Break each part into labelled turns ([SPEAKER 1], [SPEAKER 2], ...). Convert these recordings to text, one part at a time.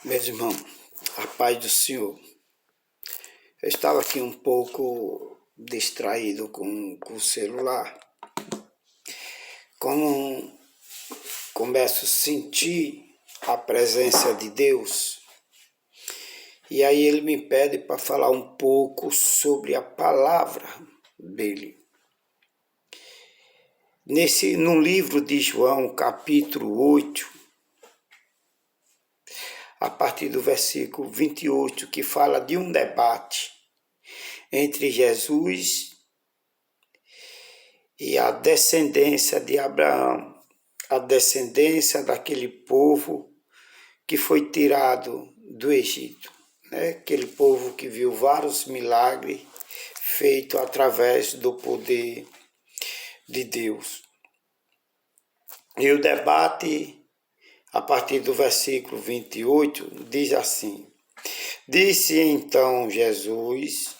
[SPEAKER 1] Meus irmãos, a paz do Senhor. Eu estava aqui um pouco distraído com o celular. Como começo a sentir a presença de Deus, e aí ele me pede para falar um pouco sobre a palavra dele. No livro de João, capítulo 8, a partir do versículo 28, que fala de um debate entre Jesus e a descendência de Abraão, a descendência daquele povo que foi tirado do Egito, né? Aquele povo que viu vários milagres feitos através do poder de Deus. E o debate, a partir do versículo 28, diz assim: Disse então Jesus: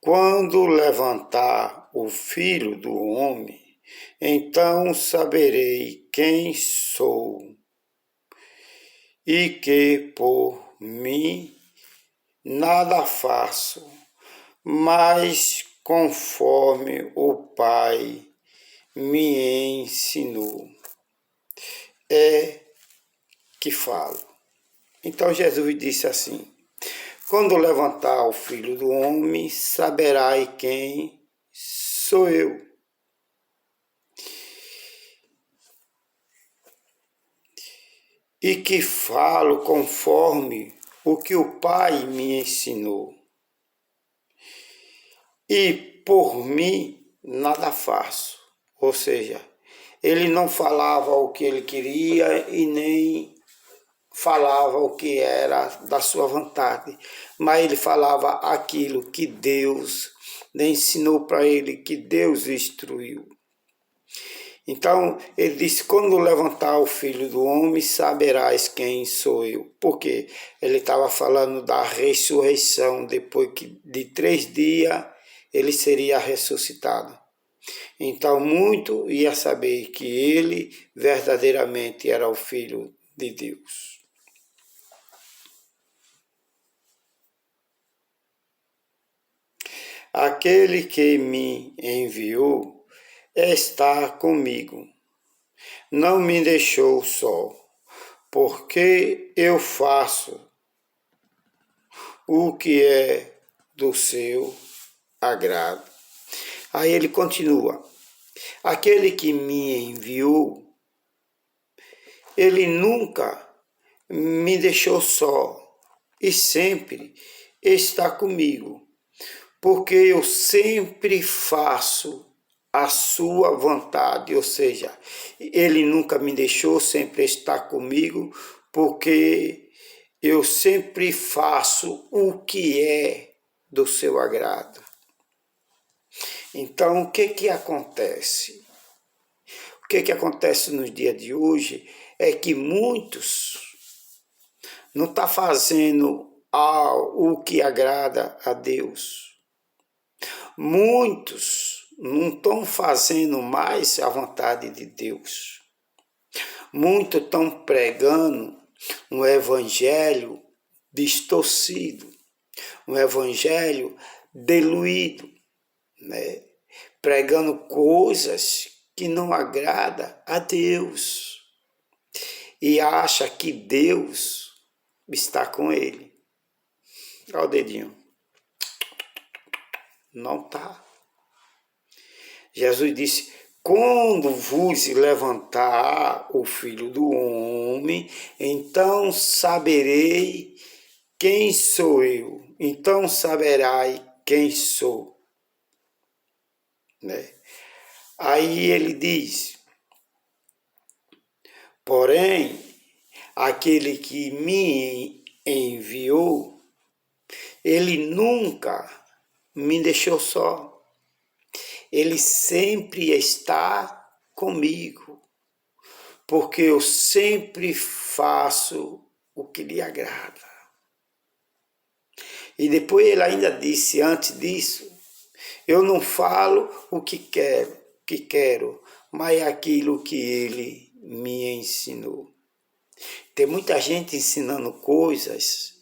[SPEAKER 1] Quando levantar o Filho do Homem, então saberei quem sou, e que por mim nada faço, mas conforme o Pai me ensinou, é que falo. Então Jesus disse assim: Quando levantar o Filho do Homem, saberás quem sou eu. E que falo conforme o que o Pai me ensinou. E por mim nada faço. Ou seja, ele não falava o que ele queria e nem falava o que era da sua vontade, mas ele falava aquilo que Deus ensinou para ele, que Deus instruiu. Então, ele disse, quando levantar o Filho do Homem, saberás quem sou eu. Porque ele estava falando da ressurreição, depois que de 3 dias ele seria ressuscitado. Então, muito ia saber que ele verdadeiramente era o Filho de Deus. Aquele que me enviou está comigo. Não me deixou só, porque eu faço o que é do seu agrado. Aí ele continua: aquele que me enviou, ele nunca me deixou só e sempre está comigo, porque eu sempre faço a sua vontade, ou seja, ele nunca me deixou, sempre está comigo, porque eu sempre faço o que é do seu agrado. Então, o que acontece? O que acontece nos dias de hoje é que muitos não estão fazendo o que agrada a Deus. Muitos não estão fazendo mais a vontade de Deus. Muitos estão pregando um evangelho distorcido, um evangelho diluído, né? Pregando coisas que não agradam a Deus e acha que Deus está com ele. Olha o dedinho. Não está. Jesus disse, quando vos levantar o Filho do Homem, então saberei quem sou eu. Então saberás quem sou. Né? Aí ele diz, porém, aquele que me enviou, ele nunca me deixou só. Ele sempre está comigo, porque eu sempre faço o que lhe agrada. E depois ele ainda disse, antes disso, eu não falo o que quero, mas aquilo que ele me ensinou. Tem muita gente ensinando coisas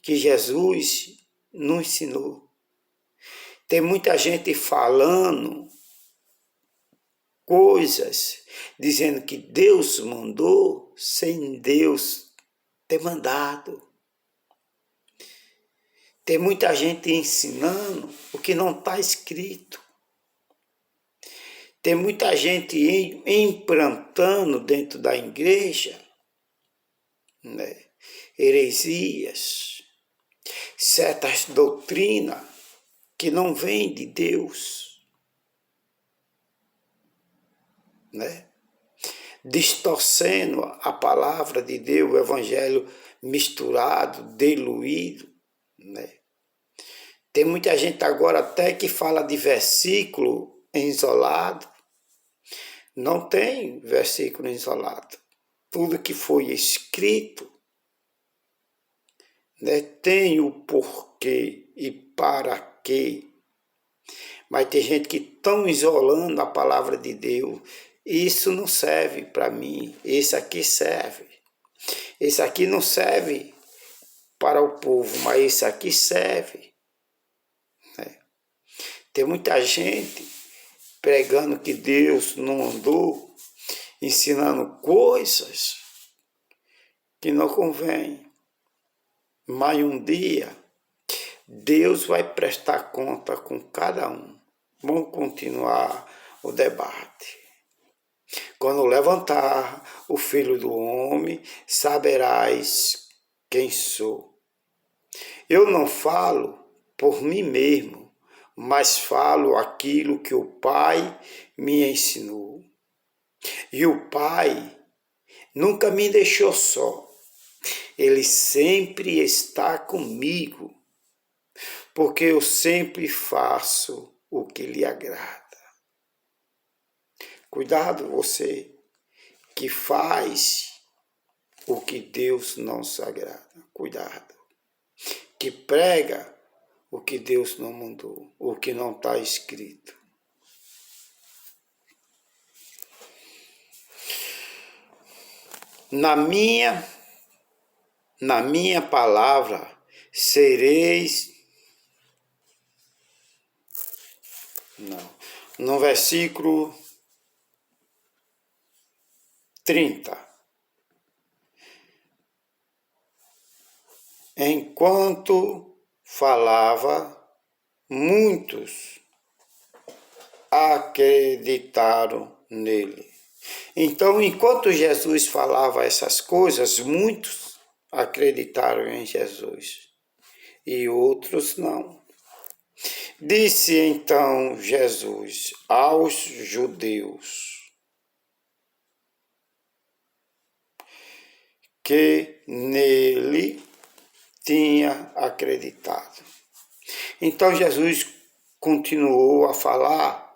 [SPEAKER 1] que Jesus não ensinou. Tem muita gente falando coisas, dizendo que Deus mandou, sem Deus ter mandado. Tem muita gente ensinando o que não está escrito. Tem muita gente implantando dentro da igreja, né, heresias, certas doutrinas que não vêm de Deus, né? Distorcendo a palavra de Deus, o evangelho misturado, diluído, né? Tem muita gente agora até que fala de versículo isolado. Não tem versículo isolado. Tudo que foi escrito, né, tem o porquê e para quê. Mas tem gente que estão isolando a palavra de Deus. Isso não serve para mim. Esse aqui serve. Esse aqui não serve para o povo, mas esse aqui serve. Né? Tem muita gente pregando que Deus não andou, ensinando coisas que não convém. Mas um dia, Deus vai prestar conta com cada um. Vamos continuar o debate. Quando levantar o Filho do Homem, saberás quem sou. Eu não falo por mim mesmo, mas falo aquilo que o Pai me ensinou. E o Pai nunca me deixou só. Ele sempre está comigo, porque eu sempre faço o que lhe agrada. Cuidado você que faz o que Deus não se agrada. Cuidado. Que prega o que Deus não mandou, o que não está escrito. Na minha palavra sereis... Não. No versículo 30. Enquanto falava, muitos acreditaram nele. Então, enquanto Jesus falava essas coisas, muitos acreditaram em Jesus e outros não. Disse então Jesus aos judeus que nele tinha acreditado. Então Jesus continuou a falar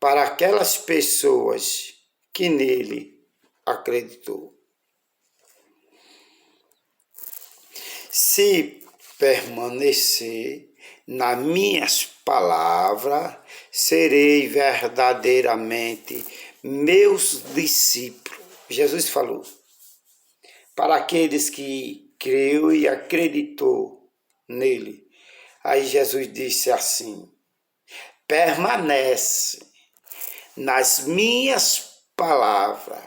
[SPEAKER 1] para aquelas pessoas que nele acreditou. Se permanecer nas minhas palavras, serei verdadeiramente meus discípulos. Jesus falou para aqueles que creu e acreditou nele. Aí Jesus disse assim: permanece nas minhas palavras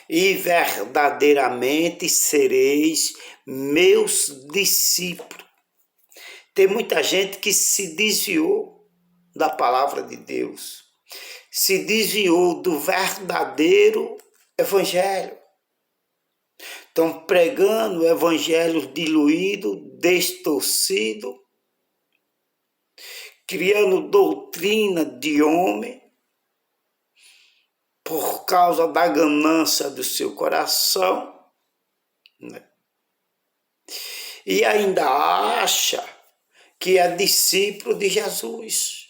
[SPEAKER 1] e verdadeiramente sereis meus discípulos. Tem muita gente que se desviou da palavra de Deus, se desviou do verdadeiro evangelho. Estão pregando evangelhos diluídos, distorcidos, criando doutrina de homem por causa da ganância do seu coração, né? E ainda acha que é discípulo de Jesus.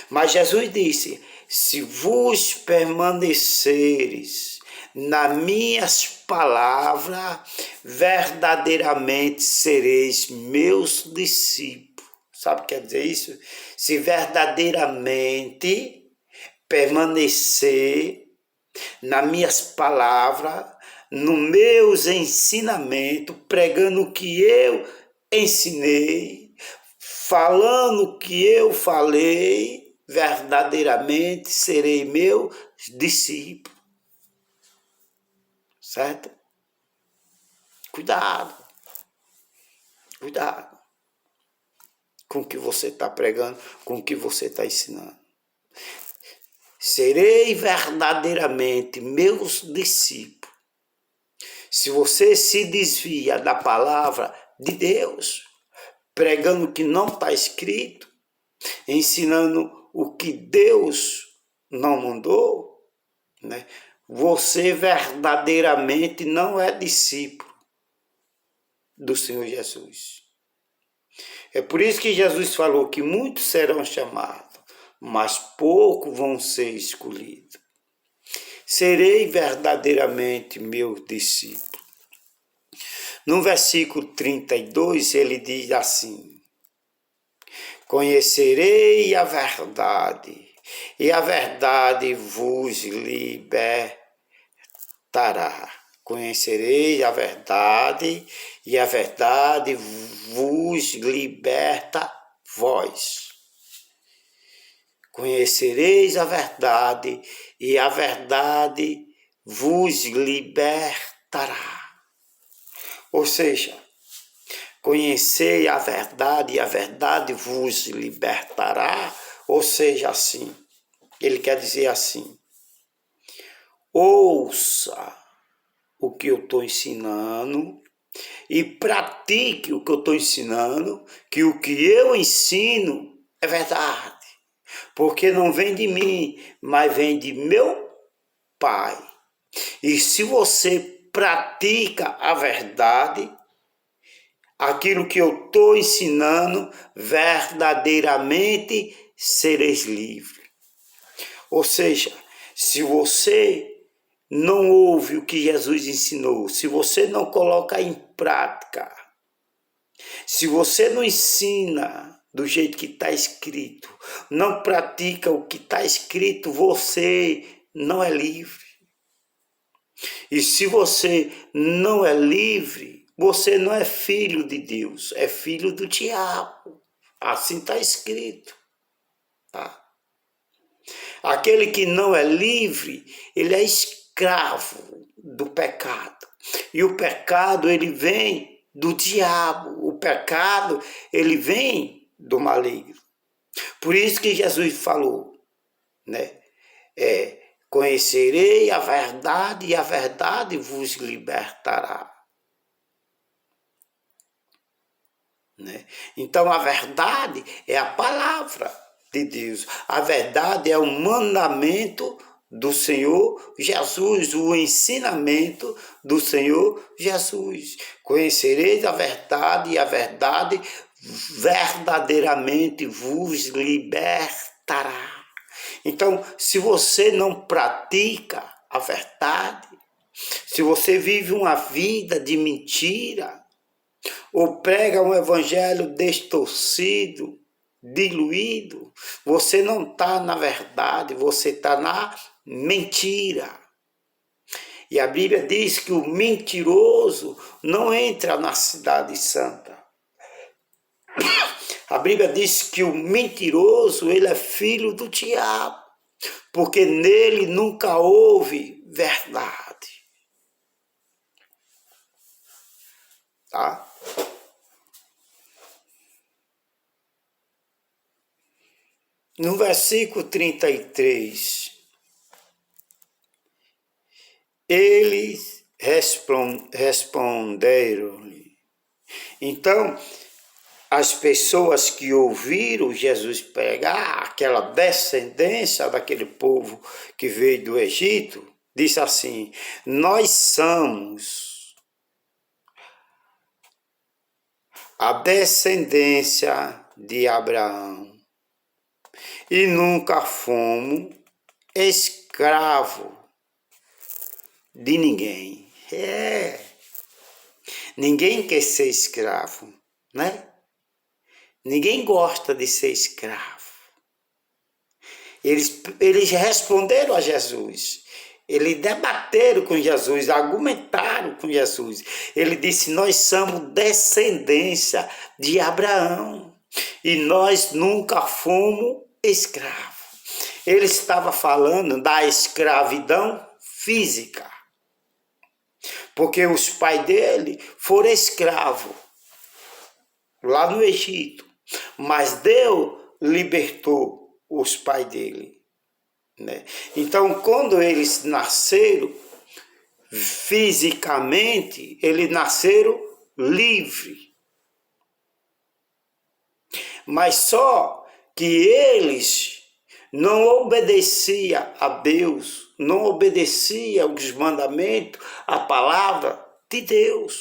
[SPEAKER 1] Mas Jesus disse: se vos permaneceres nas minhas palavras, verdadeiramente sereis meus discípulos. Sabe o que quer dizer isso? Se verdadeiramente permanecer nas minhas palavras, nos meus ensinamentos, pregando o que eu ensinei, falando o que eu falei, verdadeiramente serei meu discípulo. Certo? Cuidado. Cuidado com o que você está pregando, com o que você está ensinando. Serei verdadeiramente meus discípulos. Se você se desvia da palavra de Deus, pregando o que não está escrito, ensinando o que Deus não mandou, né? Você verdadeiramente não é discípulo do Senhor Jesus. É por isso que Jesus falou que muitos serão chamados, mas poucos vão ser escolhidos. Serei verdadeiramente meu discípulo. No versículo 32, ele diz assim: conhecerei a verdade, e a verdade vos libertará. Conhecereis a verdade, e a verdade vos liberta vós. Conhecereis a verdade, e a verdade vos libertará. Ou seja, conhecei a verdade, e a verdade vos libertará. Ou seja, assim, ele quer dizer assim: ouça o que eu estou ensinando e pratique o que eu estou ensinando, que o que eu ensino é verdade. Porque não vem de mim, mas vem de meu Pai. E se você pratica a verdade, aquilo que eu estou ensinando, verdadeiramente sereis livres. Ou seja, se você não ouve o que Jesus ensinou, se você não coloca em prática, se você não ensina do jeito que está escrito, não pratica o que está escrito, você não é livre. E se você não é livre, você não é filho de Deus, é filho do diabo. Assim está escrito. Tá? Aquele que não é livre, ele é escravo do pecado. E o pecado, ele vem do diabo. O pecado, ele vem do maligno. Por isso que Jesus falou, né? Conhecerei a verdade, e a verdade vos libertará. Né? Então a verdade é a palavra de Deus. A verdade é o mandamento do Senhor Jesus, o ensinamento do Senhor Jesus. Conhecereis a verdade, e a verdade verdadeiramente vos libertará. Então, se você não pratica a verdade, se você vive uma vida de mentira, ou prega um evangelho distorcido, diluído, você não está na verdade, você está na mentira. E a Bíblia diz que o mentiroso não entra na cidade santa. A Bíblia diz que o mentiroso, ele é filho do diabo, porque nele nunca houve verdade. Tá? No versículo 33, eles responderam-lhe. Então, as pessoas que ouviram Jesus pregar, aquela descendência daquele povo que veio do Egito, disse assim: nós somos a descendência de Abraão e nunca fomos escravo de ninguém. Ninguém quer ser escravo, né? Ninguém gosta de ser escravo. Eles responderam a Jesus. Eles debateram com Jesus, argumentaram com Jesus. Ele disse, nós somos descendência de Abraão e nós nunca fomos escravos. Ele estava falando da escravidão física, porque os pais dele foram escravos lá no Egito, mas Deus libertou os pais dele, né? Então, quando eles nasceram, fisicamente, eles nasceram livres, mas só que eles não obedeciam a Deus, não obedeciam os mandamentos, a palavra de Deus.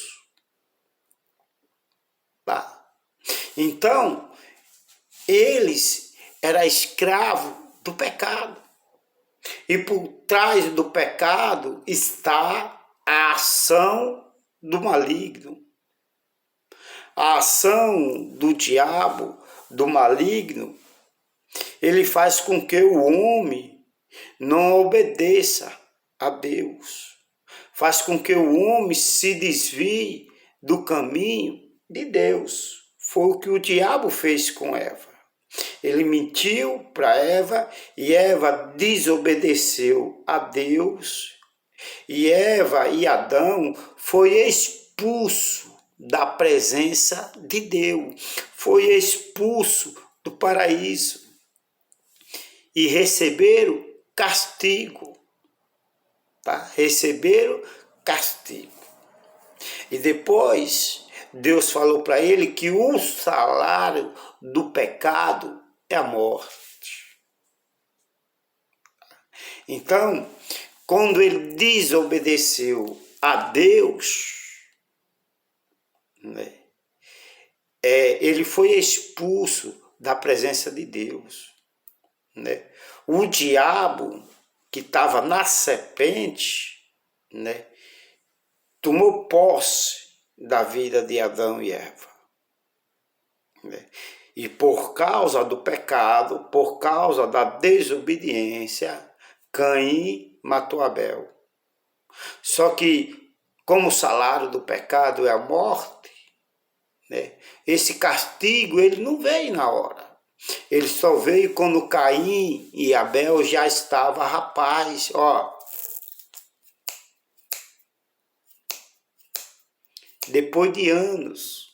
[SPEAKER 1] Tá? Então, eles eram escravos do pecado. E por trás do pecado está a ação do maligno. A ação do diabo, do maligno, ele faz com que o homem não obedeça a Deus. Faz com que o homem se desvie do caminho de Deus. Foi o que o diabo fez com Eva. Ele mentiu para Eva e Eva desobedeceu a Deus. E Eva e Adão foi expulso da presença de Deus. Foi expulso do paraíso. E receberam castigo. Tá? Receberam castigo. E depois Deus falou para ele que o salário do pecado é a morte. Então, quando ele desobedeceu a Deus, né, ele foi expulso da presença de Deus. Né? O diabo, que estava na serpente, né, tomou posse da vida de Adão e Eva. Né? E por causa do pecado, por causa da desobediência, Caim matou Abel. Só que, como o salário do pecado é a morte, né, esse castigo ele não veio na hora. Ele só veio quando Caim e Abel já estavam rapazes, ó. Depois de anos.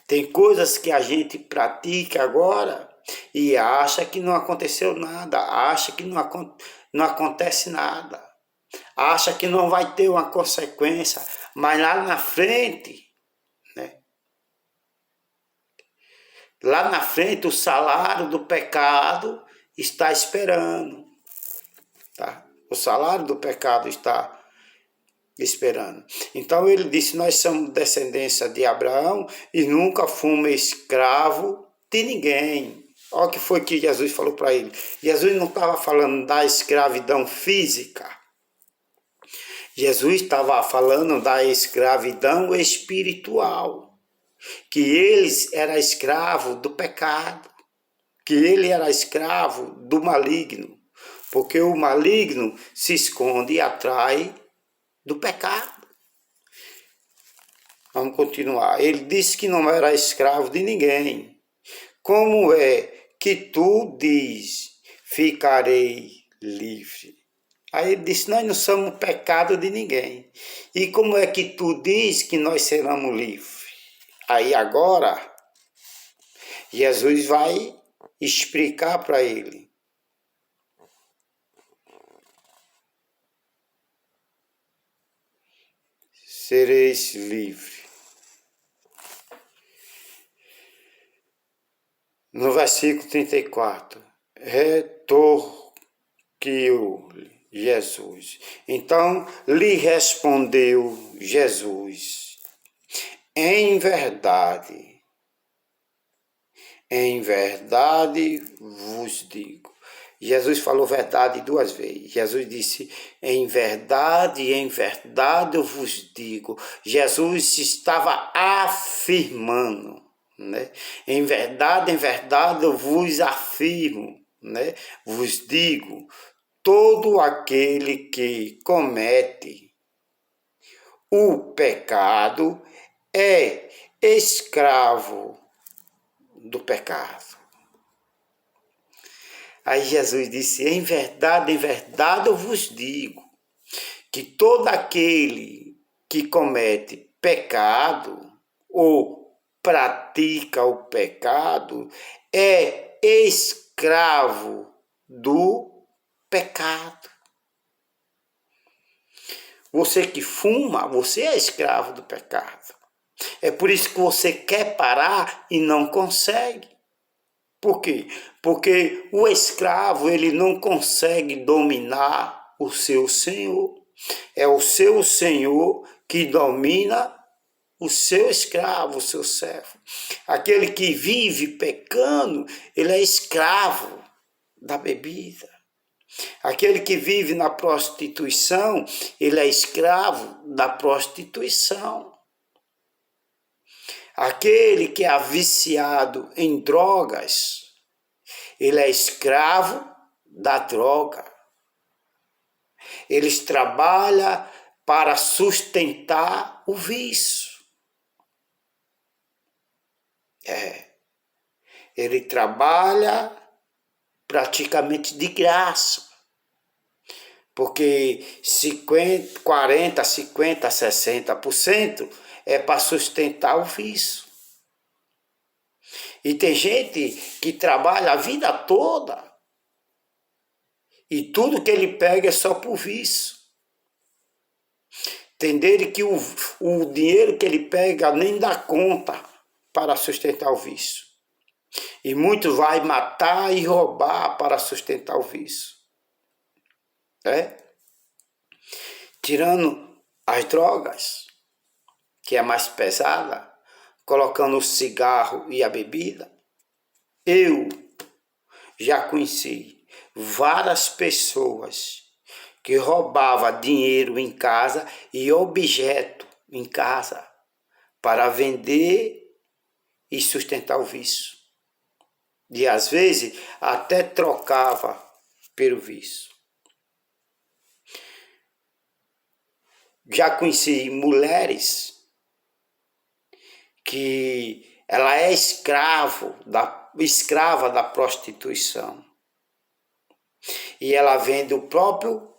[SPEAKER 1] Tem coisas que a gente pratica agora e acha que não aconteceu nada, acha que não acontece nada, acha que não vai ter uma consequência, mas lá na frente, né? Lá na frente o salário do pecado está esperando, tá? O salário do pecado está esperando. Então ele disse, nós somos descendência de Abraão e nunca fomos escravo de ninguém. Olha o que foi que Jesus falou para ele. Jesus não estava falando da escravidão física. Jesus estava falando da escravidão espiritual. Que eles eram escravos do pecado. Que ele era escravo do maligno. Porque o maligno se esconde e atrai do pecado. Vamos continuar. Ele disse que não era escravo de ninguém. Como é que tu diz, ficarei livre? Aí ele disse, nós não somos pecado de ninguém. E como é que tu diz que nós seremos livres? Aí agora, Jesus vai explicar para ele. Sereis livres. No versículo 34, retorquiu-lhe Jesus. Então lhe respondeu Jesus, em verdade vos digo. Jesus falou verdade duas vezes. Jesus disse, em verdade eu vos digo. Jesus estava afirmando, né? Em verdade eu vos afirmo, né? Vos digo, todo aquele que comete o pecado é escravo do pecado. Aí Jesus disse, em verdade eu vos digo, que todo aquele que comete pecado ou pratica o pecado é escravo do pecado. Você que fuma, você é escravo do pecado. É por isso que você quer parar e não consegue. Por quê? Porque o escravo, ele não consegue dominar o seu senhor. É o seu senhor que domina o seu escravo, o seu servo. Aquele que vive pecando, ele é escravo da bebida. Aquele que vive na prostituição, ele é escravo da prostituição. Aquele que é viciado em drogas, ele é escravo da droga. Eles trabalham para sustentar o vício. Ele trabalha praticamente de graça. Porque 50, 40, 50, 60% é para sustentar o vício. E tem gente que trabalha a vida toda e tudo que ele pega é só por vício. Entenderem que o dinheiro que ele pega nem dá conta para sustentar o vício. E muito vai matar e roubar para sustentar o vício. Tirando as drogas, que é mais pesada, colocando o cigarro e a bebida. Eu já conheci várias pessoas que roubavam dinheiro em casa e objeto em casa para vender e sustentar o vício. E às vezes até trocava pelo vício. Já conheci mulheres que ela é escrava da prostituição. E ela vende o próprio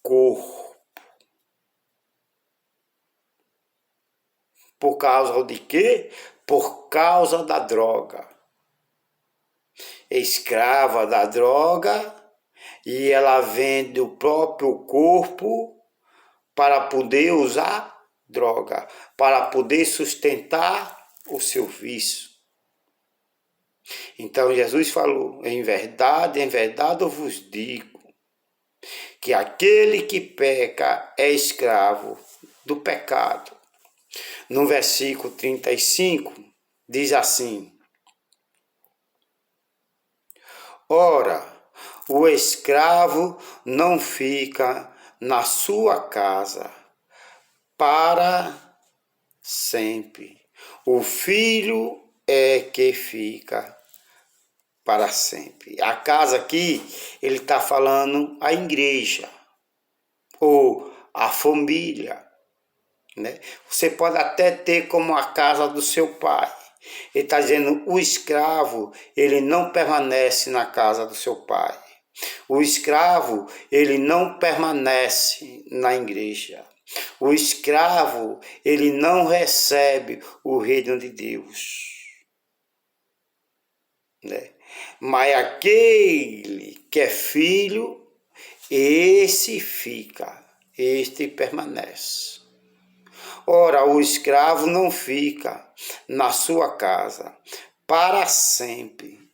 [SPEAKER 1] corpo. Por causa de quê? Por causa da droga. Escrava da droga e ela vende o próprio corpo para poder usar droga, para poder sustentar o seu vício. Então Jesus falou, em verdade eu vos digo, que aquele que peca é escravo do pecado. No versículo 35, diz assim, ora, o escravo não fica na sua casa para sempre. O filho é que fica para sempre. A casa aqui, ele está falando a igreja, ou a família. Né? Você pode até ter como a casa do seu pai. Ele está dizendo, o escravo, ele não permanece na casa do seu pai. O escravo, ele não permanece na igreja. O escravo, ele não recebe o reino de Deus. Né? Mas aquele que é filho, esse fica, este permanece. Ora, o escravo não fica na sua casa para sempre.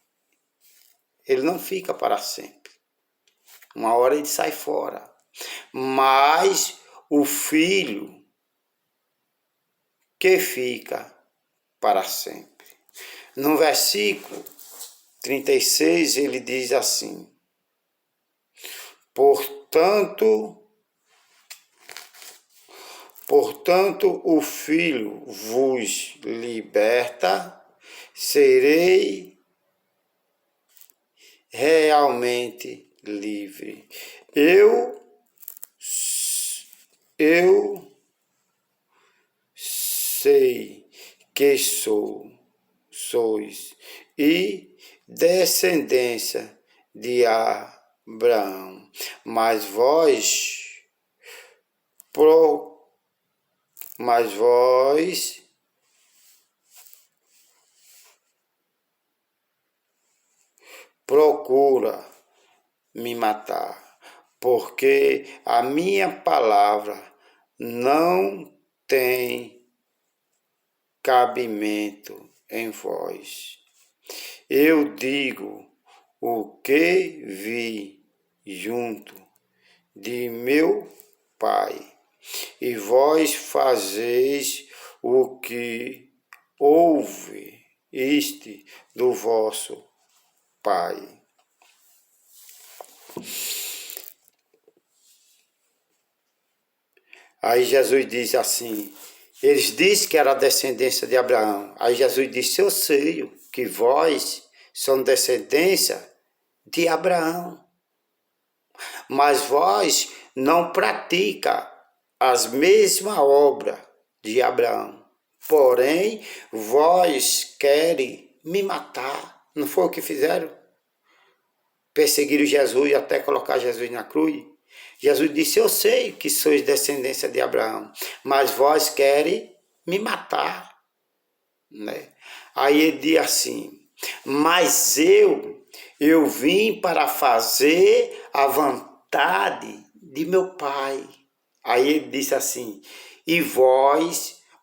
[SPEAKER 1] Ele não fica para sempre. Uma hora ele sai fora. Mas o filho que fica para sempre. No versículo 36 ele diz assim, Portanto, o Filho vos liberta, serei realmente livre. Eu sei que sois e descendência de Abraão, mas vós procura me matar, porque a minha palavra não tem cabimento em vós. Eu digo o que vi junto de meu Pai, e vós fazeis o que ouviste do vosso Pai. Aí Jesus diz assim, eles dizem que era a descendência de Abraão. Aí Jesus disse, eu sei que vós são descendência de Abraão, mas vós não pratica as mesmas obras de Abraão. Porém, vós querem me matar. Não foi o que fizeram? Perseguiram Jesus até colocar Jesus na cruz. Jesus disse, eu sei que sois descendência de Abraão, mas vós querem me matar. Né? Aí ele diz assim, mas eu vim para fazer a vontade de meu Pai. Aí ele disse assim, e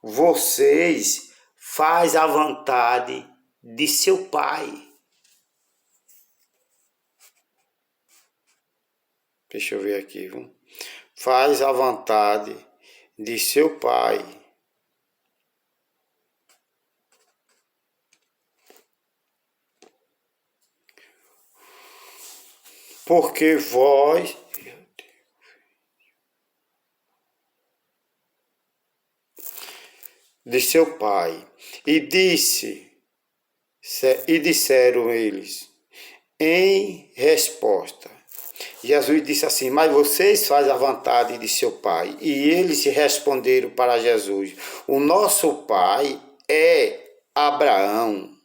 [SPEAKER 1] vocês faz a vontade de seu Pai. Deixa eu ver aqui, viu? Faz a vontade de seu Pai. Porque vós de seu Pai. E disseram eles, em resposta, Jesus disse assim, mas vocês fazem a vontade de seu Pai. E eles responderam para Jesus, o nosso Pai é Abraão.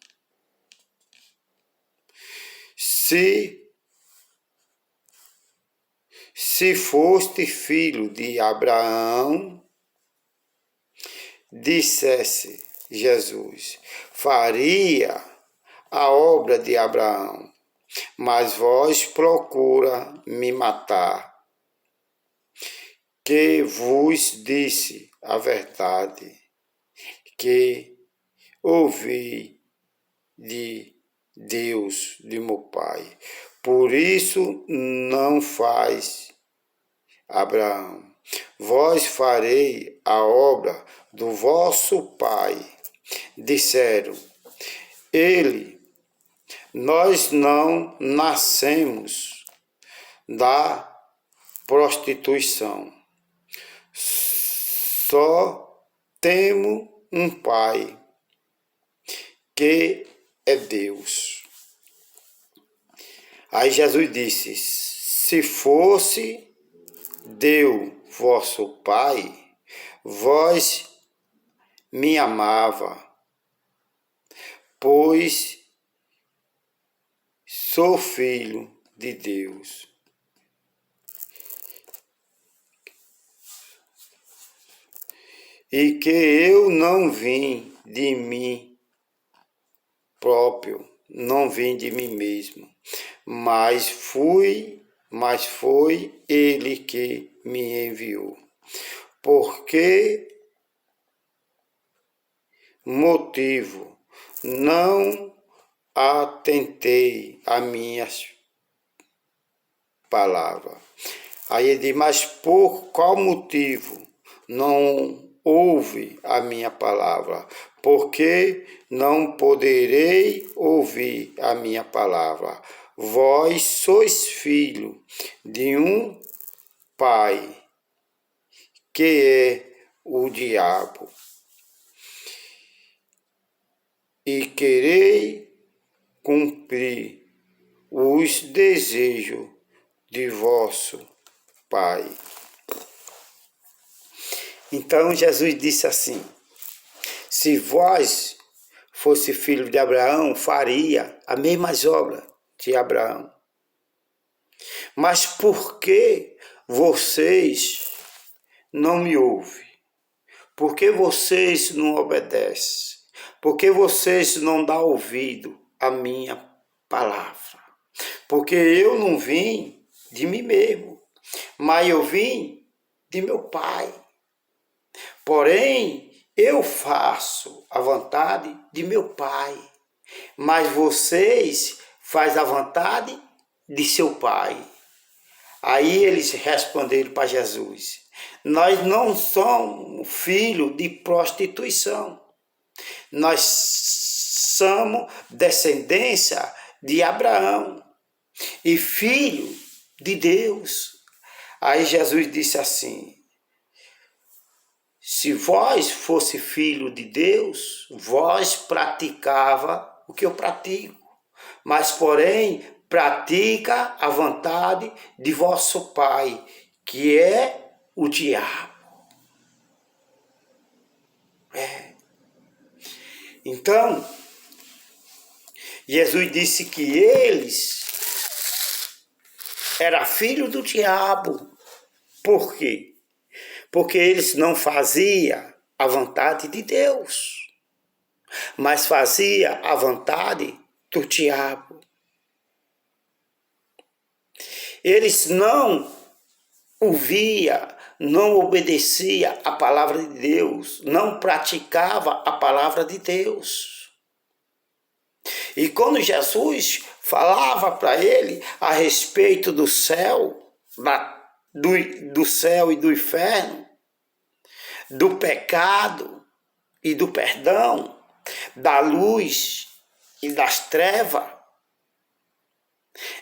[SPEAKER 1] Se foste filho de Abraão, dissesse Jesus, faria a obra de Abraão, mas vós procura me matar, que vos disse a verdade, que ouvi de Deus, de meu Pai. Por isso não faz Abraão. Vós farei a obra do vosso pai. Disseram, nós não nascemos da prostituição. Só temos um pai, que é Deus. Aí Jesus disse, se fosse Deus vosso Pai, vós me amava, pois sou filho de Deus. E que eu não vim de mim próprio, não vim de mim mesmo, mas foi ele que me enviou. Por que motivo não atentei a minhas palavras? Aí ele diz, mas por qual motivo não ouve a minha palavra? Porque não poderei ouvir a minha palavra. Vós sois filho de um pai, que é o diabo, e querei cumprir os desejos de vosso Pai. Então Jesus disse assim: se vós fosse filho de Abraão, faria as mesmas obras de Abraão. Mas por que vocês não me ouvem? Por que vocês não obedecem? Por que vocês não dão ouvido à minha palavra? Porque eu não vim de mim mesmo, mas eu vim de meu Pai. Porém, eu faço a vontade de meu Pai, mas vocês fazem a vontade de seu pai. Aí eles responderam para Jesus: nós não somos filhos de prostituição, nós somos descendência de Abraão e filho de Deus. Aí Jesus disse assim: se vós fosse filho de Deus, vós praticava o que eu pratico, mas porém pratica a vontade de vosso pai, que é o diabo. Então, Jesus disse que eles eram filhos do diabo. Por quê? Porque eles não faziam a vontade de Deus, mas faziam a vontade do diabo. Eles não ouviam, não obedeciam a palavra de Deus, não praticavam a palavra de Deus. E quando Jesus falava para ele a respeito do céu, do céu e do inferno, do pecado e do perdão, da luz e das trevas,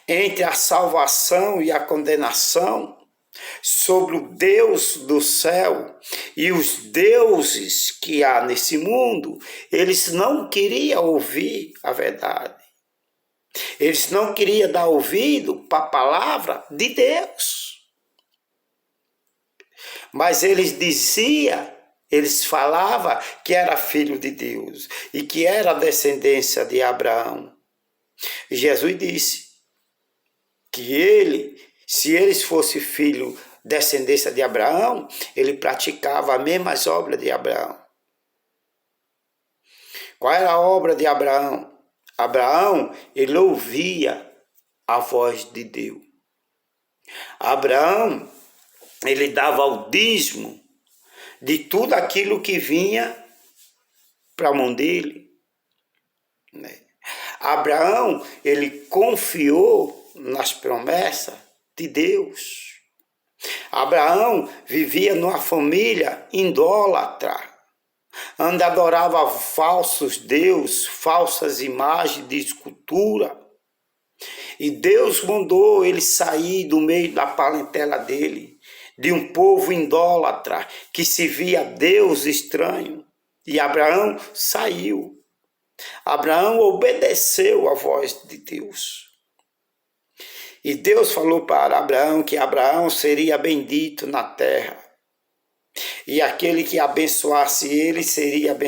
[SPEAKER 1] entre a salvação e a condenação, sobre o Deus do céu e os deuses que há nesse mundo, eles não queriam ouvir a verdade. Eles não queriam dar ouvido para a palavra de Deus. Mas eles diziam, eles falavam que era filho de Deus e que era descendência de Abraão. E Jesus disse que se eles fossem filho, descendência de Abraão, ele praticava as mesmas obras de Abraão. Qual era a obra de Abraão? Abraão, ele ouvia a voz de Deus. Abraão, ele dava o dízimo de tudo aquilo que vinha para a mão dele. Abraão, ele confiou nas promessas de Deus. Abraão vivia numa família idólatra, onde adorava falsos deuses, falsas imagens de escultura. E Deus mandou ele sair do meio da parentela dele, de um povo idólatra que se via Deus estranho. E Abraão saiu. Abraão obedeceu a voz de Deus. E Deus falou para Abraão que Abraão seria bendito na terra. E aquele que abençoasse ele seria abençoado.